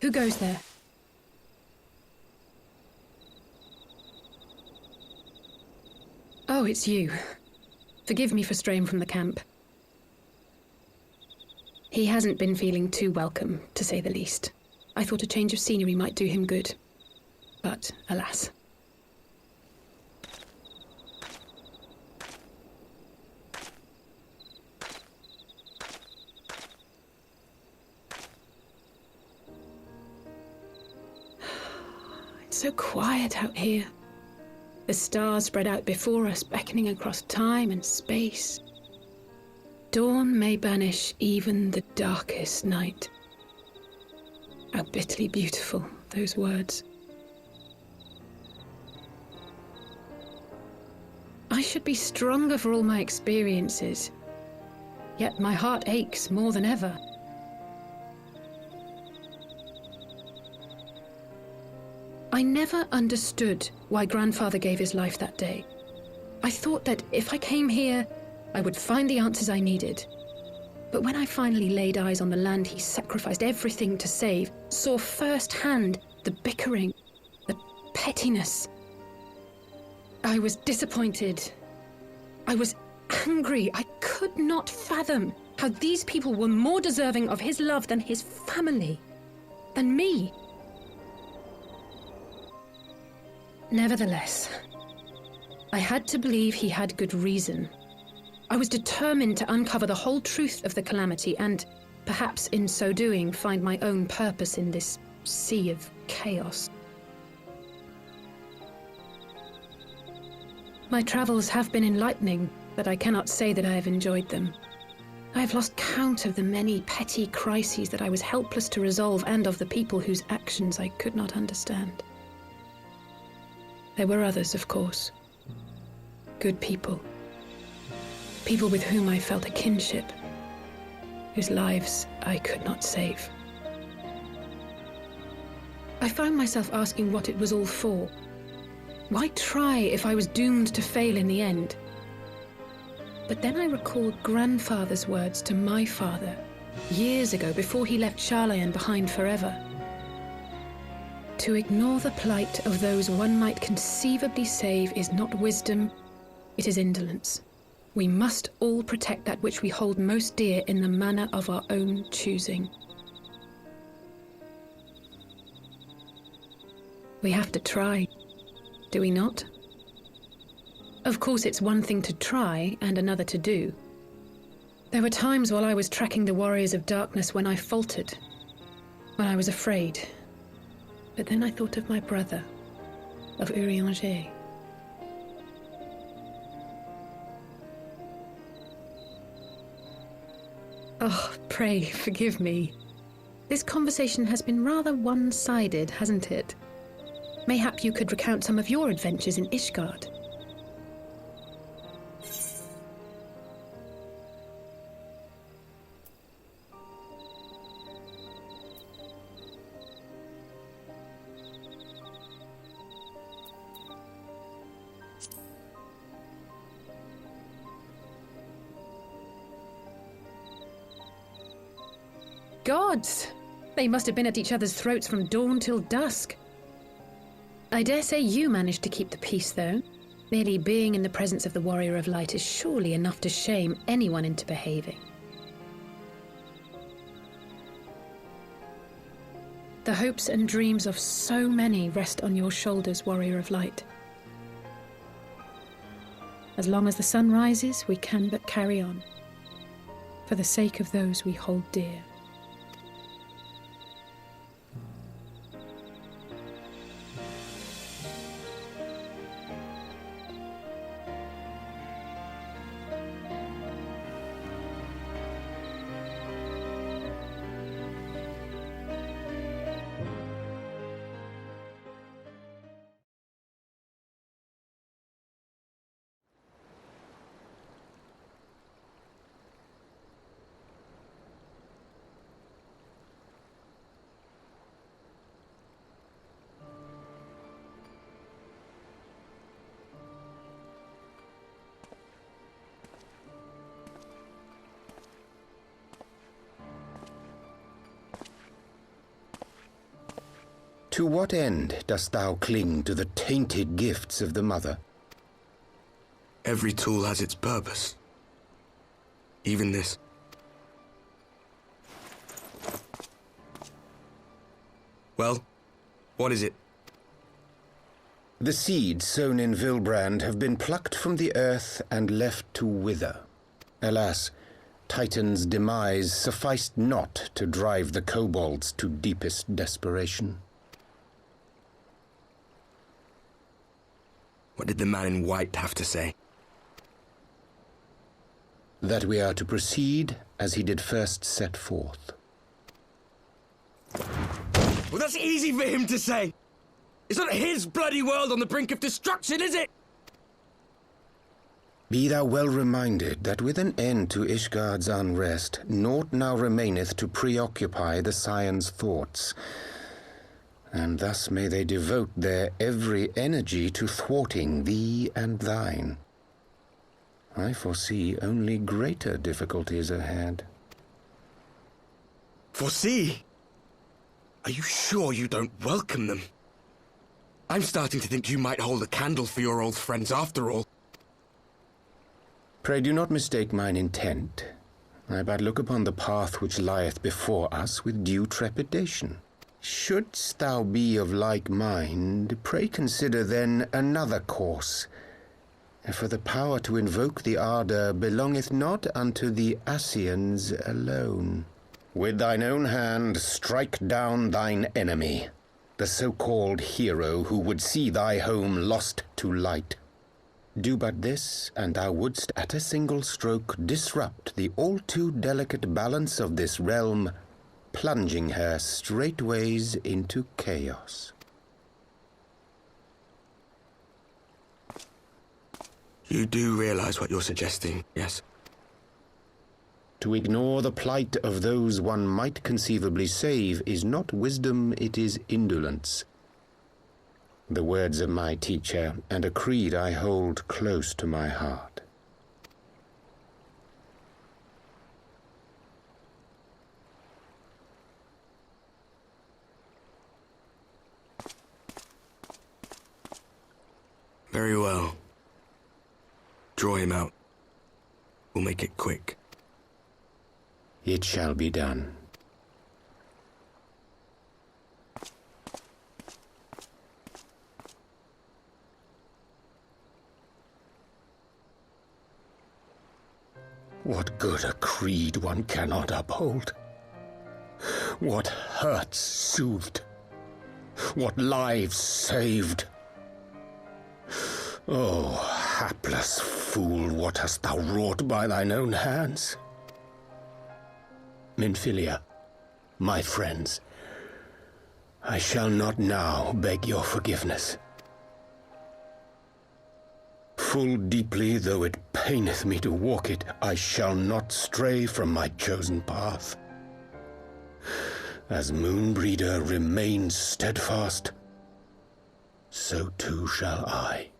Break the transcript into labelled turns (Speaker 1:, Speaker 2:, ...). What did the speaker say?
Speaker 1: Who goes there? Oh, it's you. Forgive me for straying from the camp. He hasn't been feeling too welcome, to say the least. I thought a change of scenery might do him good. But, alas. It's so quiet out here. The stars spread out before us, beckoning across time and space. Dawn may banish even the darkest night. How bitterly beautiful, those words. I should be stronger for all my experiences, yet my heart aches more than ever. I never understood why Grandfather gave his life that day. I thought that if I came here, I would find the answers I needed. But when I finally laid eyes on the land he sacrificed everything to save, saw firsthand the bickering, the pettiness, I was disappointed. I was angry. I could not fathom how these people were more deserving of his love than his family, than me. Nevertheless, I had to believe he had good reason. I was determined to uncover the whole truth of the calamity and, perhaps in so doing, find my own purpose in this sea of chaos. My travels have been enlightening, but I cannot say that I have enjoyed them. I have lost count of the many petty crises that I was helpless to resolve and of the people whose actions I could not understand. There were others, of course. Good people. People with whom I felt a kinship, whose lives I could not save. I found myself asking what it was all for. Why try if I was doomed to fail in the end? But then I recalled Grandfather's words to my father, years ago before he left Charlayan behind forever. To ignore the plight of those one might conceivably save is not wisdom, it is indolence. We must all protect that which we hold most dear in the manner of our own choosing. We have to try, do we not? Of course, it's one thing to try and another to do. There were times while I was tracking the warriors of darkness when I faltered, when I was afraid. But then I thought of my brother, of Urianger. Oh, pray forgive me. This conversation has been rather one-sided, hasn't it? Mayhap you could recount some of your adventures in Ishgard. Gods! They must have been at each other's throats from dawn till dusk. I dare say you managed to keep the peace, though. Merely being in the presence of the Warrior of Light is surely enough to shame anyone into behaving. The hopes and dreams of so many rest on your shoulders, Warrior of Light. As long as the sun rises, we can but carry on, for the sake of those we hold dear.
Speaker 2: To what end dost thou cling to the tainted gifts of the Mother?
Speaker 3: Every tool has its purpose. Even this. Well, what is it?
Speaker 2: The seeds sown in Vilbrand have been plucked from the earth and left to wither. Alas, Titan's demise sufficed not to drive the kobolds to deepest desperation.
Speaker 3: What did the man in white have to say?
Speaker 2: That we are to proceed as he did first set forth.
Speaker 3: Well, that's easy for him to say! It's not his bloody world on the brink of destruction, is it?
Speaker 2: Be thou well reminded that with an end to Ishgard's unrest, naught now remaineth to preoccupy the Scion's thoughts, and thus may they devote their every energy to thwarting thee and thine. I foresee only greater difficulties ahead.
Speaker 3: Foresee? Are you sure you don't welcome them? I'm starting to think you might hold a candle for your old friends after all.
Speaker 2: Pray do not mistake mine intent. I but look upon the path which lieth before us with due trepidation. Shouldst thou be of like mind, pray consider then another course. For the power to invoke the ardour belongeth not unto the Ascians alone. With thine own hand strike down thine enemy, the so-called hero who would see thy home lost to light. Do but this, and thou wouldst at a single stroke disrupt the all-too delicate balance of this realm, plunging her straightways into chaos.
Speaker 3: You do realize what you're suggesting, yes?
Speaker 2: To ignore the plight of those one might conceivably save is not wisdom, it is indolence. The words of my teacher, and a creed I hold close to my heart.
Speaker 3: Very well. Draw him out. We'll make it quick.
Speaker 2: It shall be done. What good a creed one cannot uphold? What hurts soothed? What lives saved? Oh, hapless fool, what hast thou wrought by thine own hands? Minfilia, my friends, I shall not now beg your forgiveness. Full deeply though it paineth me to walk it, I shall not stray from my chosen path. As Moonbreeder remains steadfast, so too shall I.